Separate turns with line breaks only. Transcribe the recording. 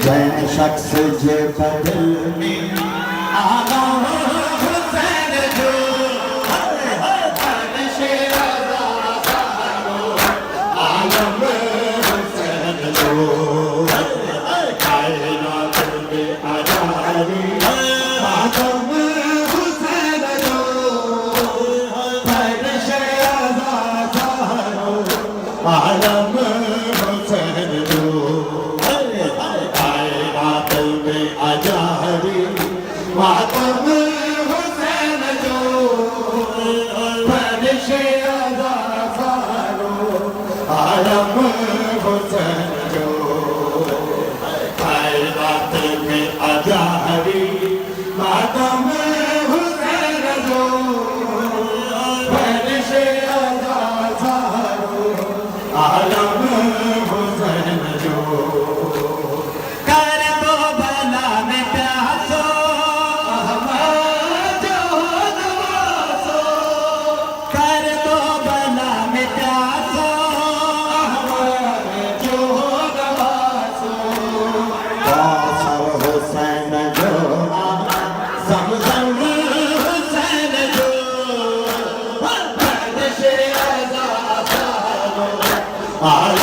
जैन शख्स जे बदल में आगा हुसैन जो फर्शे रज़ा सारो आलम हुसैन जो कायनात में अजारी आदम हुसैन जो फर्शे रज़ा सारो आलम हुसैन जो मातम हुसैन जो फर्शे रज़ा सारो आलम हुसैन जो कायनात में अजारी मातम हुसैन जो फर्शे रज़ा सारो आलम हुसैन जो I